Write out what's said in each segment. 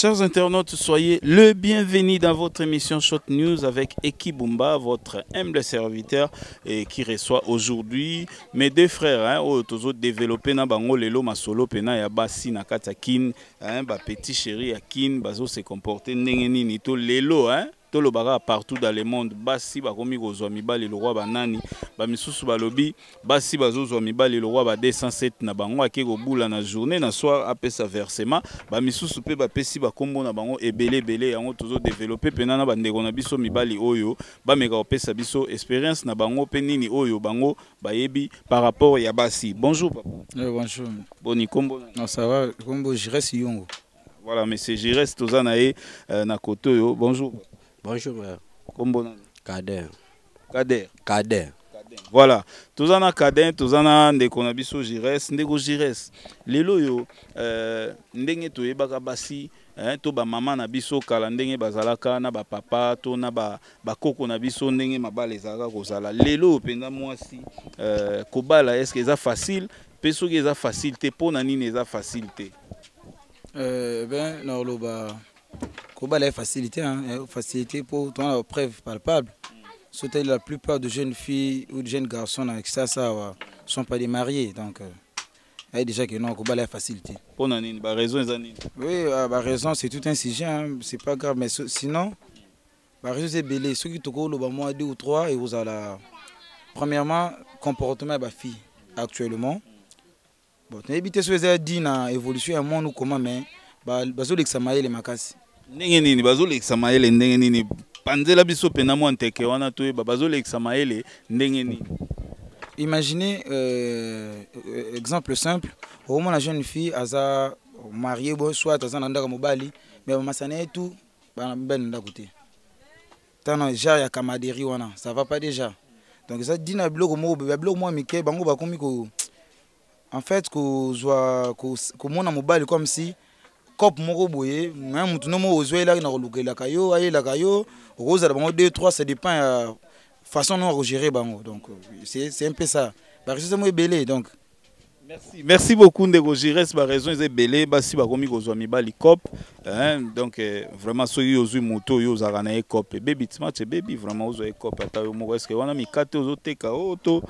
Chers internautes, soyez le bienvenu dans votre émission Short News avec Eki Bumba, votre humble serviteur et qui reçoit aujourd'hui mes deux frères au tozo développé na bango lelo masolo pena ya basi na kata kin ba petit chéri ya kin bazo se comporter ndenge nini to lelo to lo baga partout dans le monde basi bakomi kozwa mibali le roi banani ba misusu balobi basi bazozwa mibali le roi ba 207 na bango akeko bula na journée na soir apesa versement ba misusu pe ba pesi ba kombo na bango ebele yango tozo développer pena na bandeko na biso mibali oyo ba meka opesa biso expérience na bango pe nini oyo bango bayebi par rapport ya basi. Bonjour papa. Bonjour. Boni kombo. Non, ça va, kombo Jires Yongo. Voilà, monsieur Jires tozanae na koto yo. Bonjour. Bonjour, frère. Kombo Kader. Kader. Kader. Voilà. Tozana Kader, tozana ndeko na biso Jires, ndeko Jires. Lelo yo ndenge toyebaka basi to ba mama na biso kala ndenge bazalaka na ba papa to na ba koko na biso ndenge mabale ezalaka kozala. Lelo penda mwasi kobala est-ce que ça facile? Peso que ça facilité pour na nini eza facilité? Ben non lo ba Kobala est facilité, facilité pour toi la preuve palpable. Surtout la plupart de jeunes filles ou de jeunes garçons avec ça sont pas des mariés, donc déjà que non Kobala est facilité. Pour nani, ba raison ezani. Oui, ba raison c'est tout un sujet, c'est pas grave, mais sinon ba raison c'est belé. Ceux qui te collent au mois 2 ou 3 et vous allez premièrement comportement ba fille actuellement. Bon, éviter ce que dit na évolution à monde ou comment mais bazo l'examailler les makasi. Ndenge nini bazolekisa mayele ndenge nini panzela biso pena mo nteke wana to bazolekisa mayele ndenge nini. Imaginez exemple simple, au moment la jeune fille aza mariée bon soit aza ndaka mobali mais masana tout ben nda côté. Tano genre ya camaraderie wana, ça va pas déjà. Donc ça dit na blog mo mike bango ba komi ko en fait ko zwa ko mona mobali comme si cop moko boye même mutu no mo ozwela na kolukela kayo ayela kayo roza bango 2 3 ça dépend façon non gérer bango donc c'est un peu ça ba raison mo belé donc merci beaucoup ndeko Jires ba raison est belé basi ba komi kozwa mibali cop donc vraiment soki ozwi moto yo zaka na cop baby smart baby vraiment ozwa cop ata yo moko est-ce que wana mikate ozoteka oto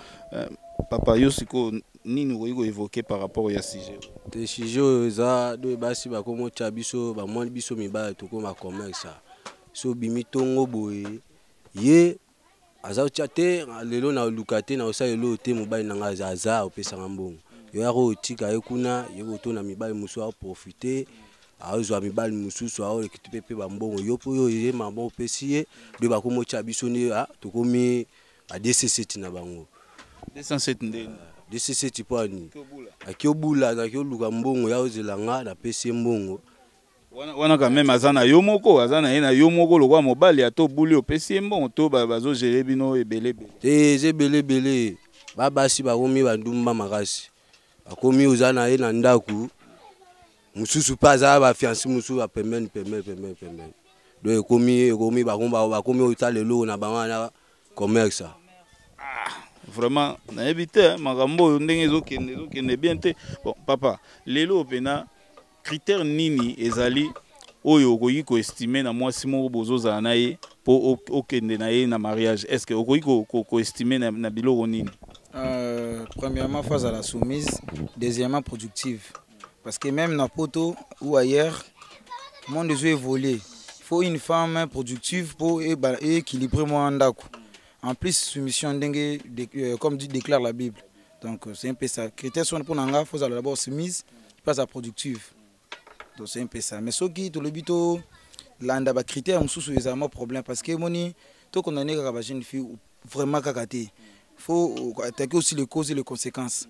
papa yo siko nini oyo évoquer par rapport à sujet te sujet za do basi ba komo cha biso ba moni biso mibala to ko ma commerce so bimitongo boye ye aza chate lelo na lukate na osa lelo te mobali nanga zaza opesa ngambongo yo yako tika ekuna yeko to na mibali musu a profiter azo mibali mususu a ekitipe ba mbongo yo po yo ye mabo pesiye do ba komo cha biso ni to komi a DCC na bango 207 ndeni DCC tipani akiobula akioluka mbongo ya ozelanga na pesi mbongo wana quand même azana yo moko azana ena yo moko lokwa mobali ato buli opesi mbongo to bazo gérer bino ebele ebele babasi bakomi bandumba makasi akomi ozana ye na ndaku mususu paza ba fiancé mususu ba pemene do ekomi bakomi otalelo na bangana commerce. Vraiment na éviter makambo ndenge ezokende bien te. Bon papa lelo pena critère nini ezali oyo okoki ko estimer na mwasi moko bozoza na ye po okende na ye na mariage, est-ce que okoki ko estimer na biloko nini? Premièrement phase à la soumise, deuxièmement productive parce que même na poto ou ailleurs le monde doit évoluer. Il faut une femme productive pour équilibrer mon ndako. En plus, soumission dengue, comme dit déclare la Bible. Donc c'est un peu ça. Critères sont pour n'anga, faut d'abord soumise, pas à productive. Donc c'est un peu ça. Mais ce qui tout le bito, l'anda ba critères sous les un problème parce que moni, tout condamné à la jeune fille vraiment kakaté. Faut attaquer aussi les causes et les conséquences.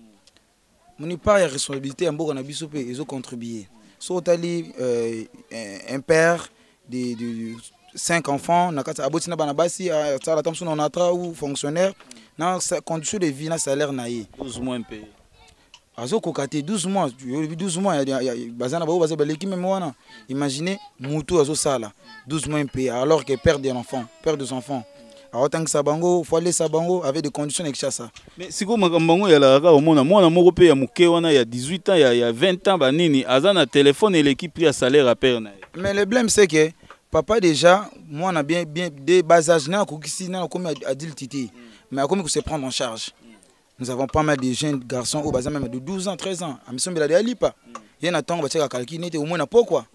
Moni pas la responsabilité en bon abisopé, ils ont contribué. Soit ali un père de 5 enfants, nakata abotina banabasi ça la tombe on atra ou fonctionnaire na condition de vie na salaire naïe 12 mois payé azo kokate 12 mois bazana ba baza baleki même wana imaginez mutu azo sala 12 mois payé alors que père des enfants aotangisa bango faut aller sabango avec des conditions de Kinshasa. Mais si ko makambango ya la kaka omona mwana moko pe ya muke wana ya 18 ans ya 20 ans banini aza na téléphone et l'équipe pris à salaire à père na. Mais le problème c'est que papa déjà moi on a bien des bas âge na kokisi na comme adulte mais comme se prendre en charge. Nous avons pas mal de jeunes garçons au bas même de 12 ans 13 ans a mission de alipa. Il y a temps ba teka calculer au moins na pourquoi.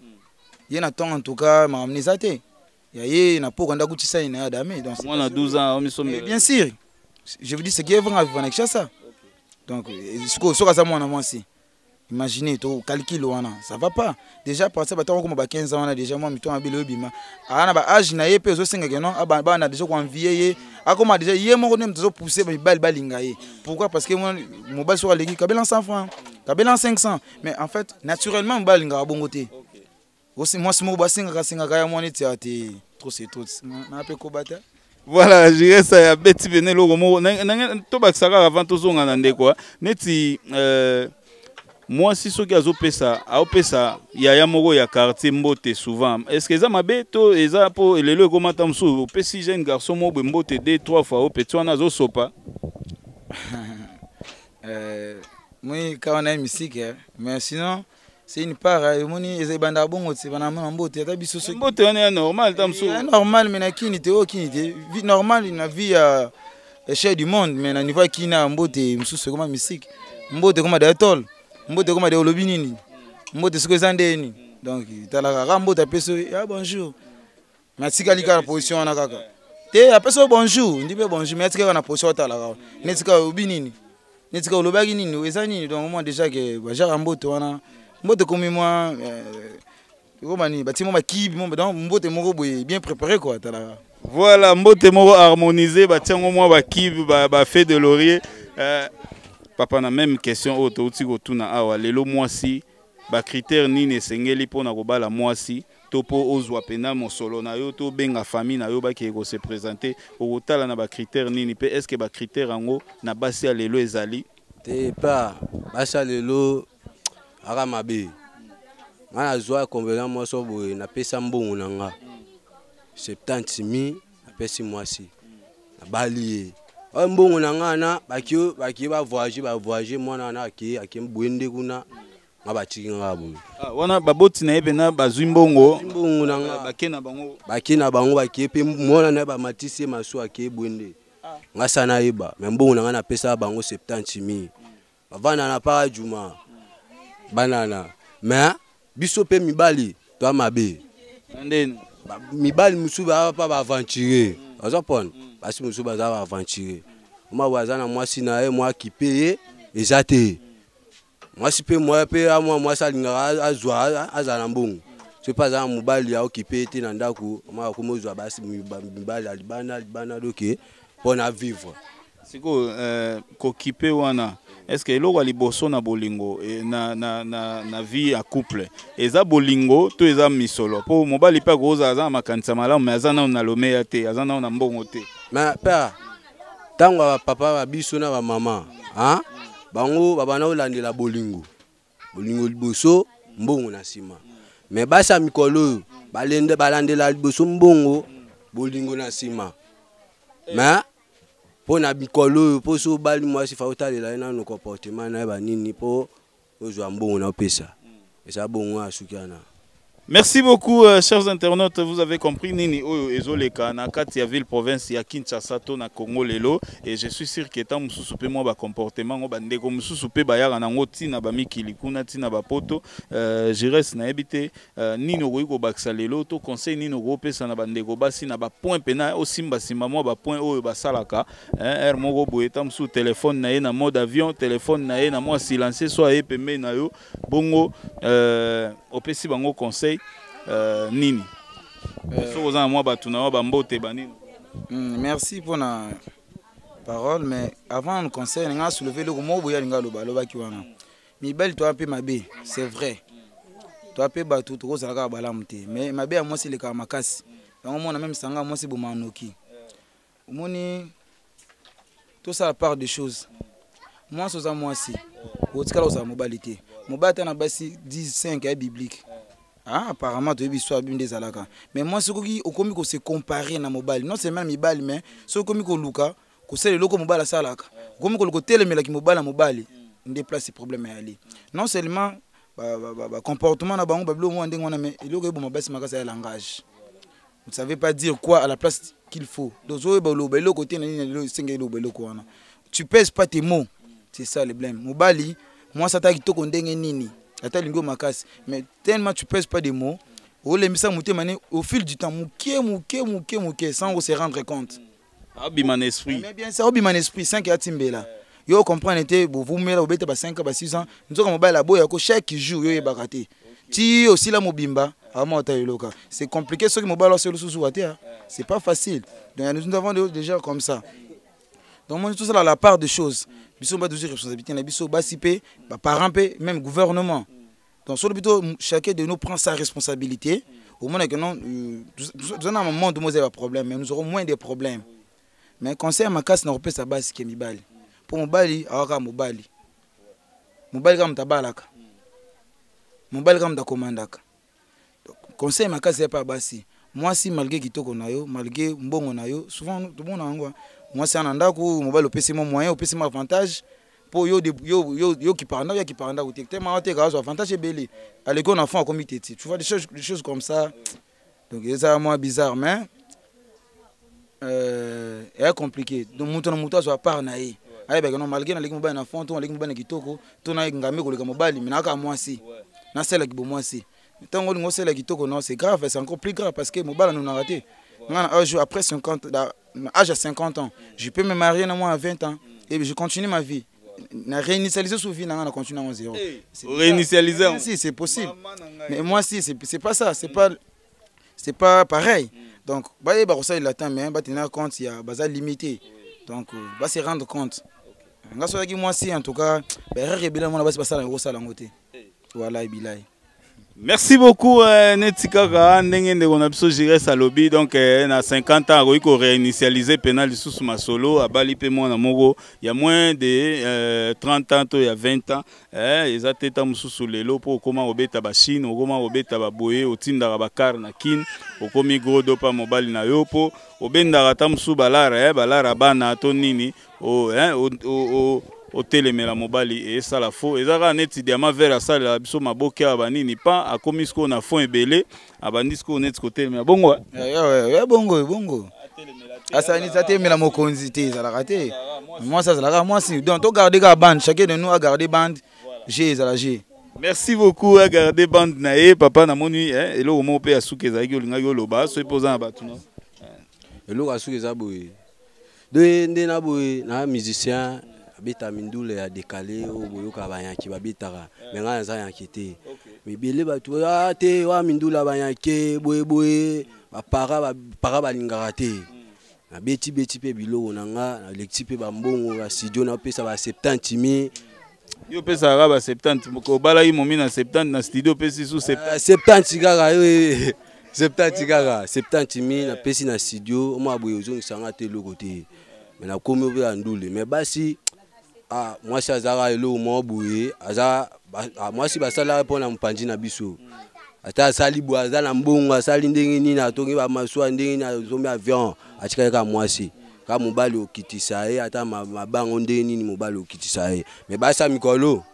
Il y a temps en tout cas ma amnisate. Il na pourquoi ndakuti ça ina dame donc moi na 12 ans mission bien sûr. Je vous dis ce qui est vrai avec ça. Donc ce que ça moi na moi aussi. Imaginez to calcul wana ça va pas déjà passer batango comme 15 ans on a déjà moi mito abilo bima ana ba âge na ye peso singa que non aba na déjà ko envier akoma déjà ye mo nem to pousser ba balinga ye pourquoi parce que moi mon bal sur l'équipe kabela 100 francs kabela 500 mais en fait naturellement balinga bongoté aussi moi si mo basinga singa kaya moi neti ati trop c'est tout na pe ko bata. Voilà, je reste à Betty Benelo Romo to baksaka avant to zonga na ndeko neti moi si ceux qui a opesa yaya moko ya quartier mbote souvent est-ce que ça mabeto eza po lelo comment tamsu opesi jeune garçon mo mbote 2-3 fois au petit wana zo sopa moi quand on a musique mais sinon c'est une part moni eza banda bongo tse bana mbote ta biso so mbote wana normal tamsu normal mais na kini te vie normale na vie à échelle du monde mais na niveau kina mbote mususu comme musique mbote comme da tol mbote comme des olobinini mbote ce que zandeni donc talaka mbote apeso ya bonjour merci kalika la position na kaka te apeso bonjour ndipe bonjour merci kalika na position talaka netika obinini netika olobaki nini ezani donc moi déjà que baja mbote wana mbote comme moi romani batimo makibi donc mbote moko bien préparé quoi talaka voilà mbote moko harmonisé batiango moi bakibi ba fait de laurier. Papa na même question auto utiko tuna awa lelo mwasi ba critère nini sengeli pona ko bala mwasi topo ozwa pena mosolo na yo to benga famille na yo ba ki ko se présenter au tala na ba critère nini pe est-ce que ba critère ngo na basi ya lelo ezali te pa basi lelo aka mabe ngana zwa convenant moi so boye na pesa mbongo nanga 70,000 na pesi mwasi na bali mbongo na ngana baki ba voyager mwana na aki mbwende kuna ngabachiki ngabo wana baboti na ebe na bazwi mbongo na nga bakena bango baki pe mwana na ba matisi masu aki bwende ngasana eba mais mbongo na ngana pesa bango 70,000 bavana na pa juma banana mais biso pe mibali to mabe ndeni mibali musu ba pa aventurer azapon basi musu ba aventurer moi wazana mwasi na ye moi qui paye ezate mwasi pe moi pe moi salinga azwa azana mbongo c'est pas za mobali ya occupé te na ndako moi ko mozwa basi mibali alibana doke pona vivre siko kokipe wana est-ce que eloko liboso na bolingo na vie à couple eza bolingo to eza misolo po mobali pe koza za makanisa malamu mais azana na lomeya te azana na mbongo te mais père tango papa ba biso na ba mama hein bango babana olandela bolingo liboso mbongo na sima mais basa mikolo balandela liboso mbongo bolingo na sima mais pona mikolo po so bali mwasi fa otalela na no comportement na ba nini po ozwa mbongo na pesa esa bongo asukiana. Merci beaucoup, chers internautes. Vous avez compris, Nini Ezoleka, na kati ya ville province ya Kinshasa to na Congo lelo, et je suis sûr que tant mususupe moi ba comportement ngo bandeko mususupe ba yara na ngoti na ba mikili kuna tina ba poto, je reste na ebité Nini ko baksa lelo to conseil Nini ko pesa na bandeko basi na ba point pena o simba simba moi ba point oyo ba salaka, er moko boye tam sous téléphone na ye na mode avion, téléphone na ye na moi silencieux soit ye pembe na yo bongo opesi bango conseil nini merci pour la parole mais avant le conseil on a soulevé le mot boya linga loba loba ki wana mi belle toi pe mabe c'est vrai toi pe ba tout ko sala ba lamte mais mabe à moi c'est le kamakasi donc moi même sanga moi c'est bomanoki moni tout ça part des choses moi ça moi si au tika la sa mobilité mobata na basi 15 est biblique Ah, apparemment, tu as vu l'histoire des alaka. Mais moi, ce qui est se comparer à mobile, non seulement mobile, mais ce qui est luka, que c'est le loco mobile à salaka. Comme le côté mais qui mobile à mobile, on déplace ces problèmes à aller. Non seulement comportement na bango bablo mo ndenge wana mais il y a bon mobile c'est langage. Vous ne savez pas dire quoi à la place qu'il faut. Donc le côté tu pèses pas tes mots. C'est ça le problème. Mobile, moi ça t'a dit ko ndenge nini. Mais tellement tu pèses pas des mots, au fil du temps, sans se rendre compte. Abiman esprit. Mais bien, ça abiman esprit, 5 ans timbela. Yo comprendre vous mettez au bête 5 ans 6 ans, nous avons mobile boy chaque jour yo ebakate. Ti aussi la mobimba, c'est compliqué ce que mobile c'est pas facile. Donc nous avons des gens comme ça. Donc moi tout ça la part des choses. Biso ba toujours responsabilité na biso ba sipé, ba parents même gouvernement. Donc sur le plutôt chacun de nous prend sa responsabilité. Au moins que non nous avons un moment de des problèmes mais nous aurons moins de problèmes. Mais conseil à ma casse na repère sa base qui est mibali. Pour mobali awaka mobali. Mobali comme tabalaka. Mobali comme ta commandaka. Donc conseil à ma casse c'est pas basi. Moi si malgré kitoko na yo, malgré mbongo na yo, souvent tout le monde angwa. Moi c'est un andako mobile au PC moyen au PC avantage pour yo qui parle yo qui parle ou tellement avantage et belé à l'école enfant comme tu vois des choses comme ça. Donc c'est moi bizarre mais est compliqué donc monto soit part na ye ayi ba non malgré na l'équipe mobile na fond to l'équipe mobile na kitoko to na ngame ko le mobile mais na ka moi si na celle qui bo moi si tant on celle qui kitoko non c'est grave c'est encore plus grave parce que mobile nous a raté. Après 50, âge à 50 ans, je peux me marier à 20 ans et je continue ma vie. Réinitialiser sous vie, on continue à 0. Réinitialiser si c'est possible. Mais moi si c'est pas ça, c'est pas pareil. Donc ça il attend mais tenir compte il y a bazar limité. Donc va se rendre compte. Moi si en tout cas, voilà bilaï. Merci beaucoup Netikaka ndenge ndeko na biso Jires Salobi donc na 50 ans il faut réinitialiser pénal sous ma solo à bali pe mona moko il y a moins de 30 ans il y a 20 ans ils ateta mususu lelo pour comment obeta ba Chine comment obeta ba boye otinda ba kar na kin okomi gros do pa mobile na yo po obenda rata musu balara balara bana to nini au télémela mobali et ça la faux et ça net diamant vers ça la biso maboke abanini pas a komisko na fond ebele abanisco net côté mais bongo bongo asa ni ça télémela mokonzi te ça la raté moi ça la moi si donc to garder ga bande chacun de nous a garder bande G ça la G. Merci beaucoup à garder bande nae papa na moni et le mo pe asuke za yolinga yoloba so posant ba tuno et le asuke za boy de ndena boy na musicien beta mindule ya décalé au boyoka bayaki babetaka mais nga za yankité mais belé batu te wa mindula bayaki boye ba para balingaka te na beti pe biloko nanga na lectipe ba mbongo ba studio na pesa ba 70 000 yo pesa ba 70 ko bala yi momi na 70 na studio pesi sous 70 gaga 70 gaga 70 000 na pesi na studio mo aboyo zo ngisanga te loko te mais na komi obe andule mais basi ah moi si azara elo mo boué aza moi si basala pour na mpanji na biso ata sali boaza na mbongo asali ndenge nini atongi ba maswa ndenge nini zomi avion atika ka moi si ka mobali okitisa ye ata mabango ndenge nini mobali okitisa ye mais basa mikolo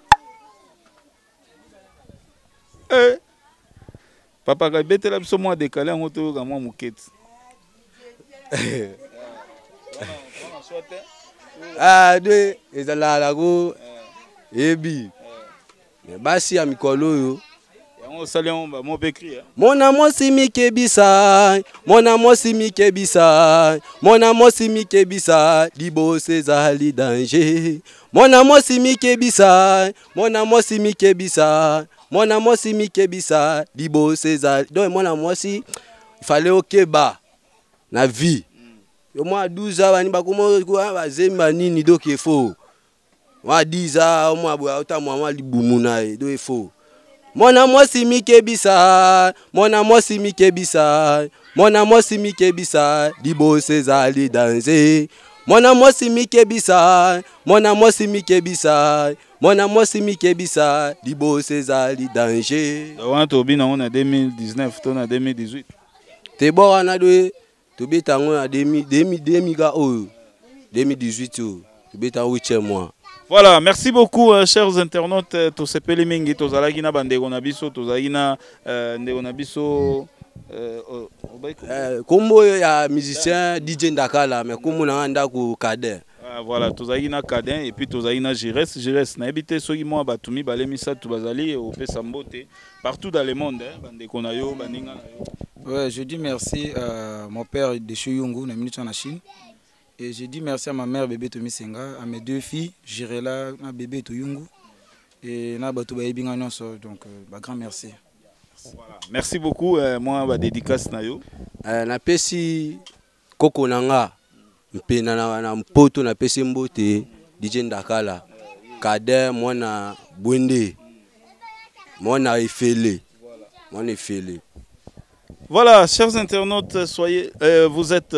papa ka betela biso mo décalé ngoto ka mo muketi de ezala la go ebi mais basi ya mikolo yo yango salion ba mo bekri mon amour simikebisa mon amour simikebisa mon amour simikebisa libo sezali danger mon amour simikebisa mon amour simikebisa mon amour simikebisa libo sezali donc mon amour si il fallait okeba na vie yo moi 12 ans bani bakomo ba zemba nini donc il faut moi 10 ans moi boya ota moi libumu na e do il faut mon amour simikebisa mon amour simikebisa mon amour simikebisa libo sezali danger Mwana mwasi mikebisa, mwana mwasi mikebisa, mwana mwasi mikebisa, libo sezali danger. On to bien en 2019, on a 2018. Te bon wana do to betango na 2018 to betango 8e mois. Voilà, merci beaucoup chers internautes, to sepeli mingi to zalaki na bandeko na biso, to zalaki na ndeko na biso kombo ya musicien DJ Ndakala mais kombo na ndako Kader. Voilà, tozali na Cadin et puis tozali na Jires na ebité soki moi batumi balemisa tu bazali au Pesambote partout dans le monde bandeko na yo baninga na yo. Ouais, je dis merci à mon père de Choyungu, na minute en Chine. Et je dis merci à ma mère bébé Tomi Senga, à mes 2 filles, Jirela, na bébé Toyungu et na bato ba yebinga nyonso, donc grand merci. Voilà. Merci beaucoup moi ba dédicace na yo. Na pesi koko nanga mpena na mpoto na pesi mbote DJ Ndakala Kader mwana Bwende mwana Efele mwana Efele. Voilà, chers internautes, soyez vous êtes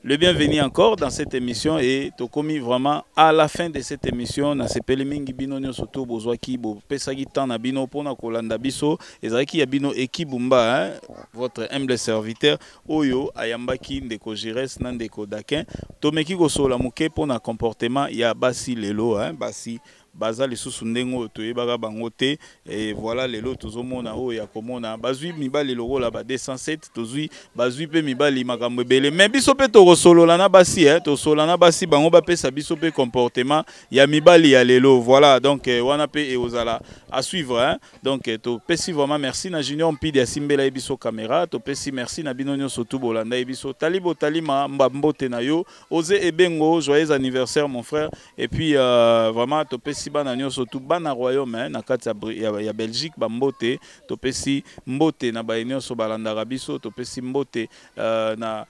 le bienvenu encore dans cette émission et tokomi vraiment à la fin de cette émission na sepeli mingi bino nyonso to bozwaki bo pesaki temps na bino pona kolanda biso ezaki ya bino Ekibumba votre humble serviteur oyo ayambaki ndeko Jires na ndeko Dakin tomeki kosola muke pona comportement ya basi lelo basi baza lisusu ndengo toyebaka bango te et voilà lelo tozomona oyo ya komona bazwi mibali lokola ba 207 tozwi bazwi pe mibali makambo ebele mais biso pe tokosolola na basi tosola na basi bango bapesa biso pe comportement ya mibali ya lelo voilà donc wana pe eozala à suivre donc topesi vraiment merci na Junior Mpidi asimbela biso caméra topesi merci na bino nyonso tu bolanda biso talibo talima mbambote na yo Ose Ebengo joyeux anniversaire mon frère et puis vraiment topesi bana nyonso tu bana royaume na kati ya Belgique bambote topesi mbote na ba nyonso balandaka biso topesi mbote na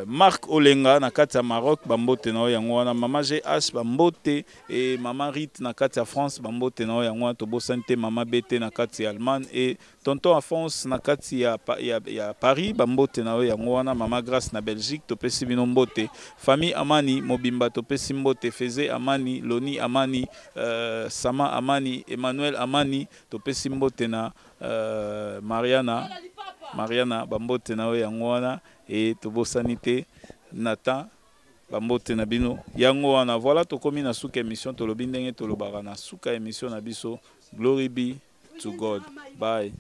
Marc Olenga na kati ya Maroc bambote na yango wana mama GH bambote et mama Rit na kati ya France bambote na yango wana tobosante mama BT na kati ya Allemagne et tonton Alphonse na kati ya Paris bambote na yango wana mama Grace na Belgique topesi bino mbote famille Amani Mobimba topesi mbote Feze Amani Loni Amani Sama Amani Emmanuel Amani topesi mbote na Mariana bambote na yango wana et tobo sanité Nathan bambote na bino yango wana voilà tokomi na suka émission tolobi ndenge tolobaka na suka émission na biso glory be to God bye.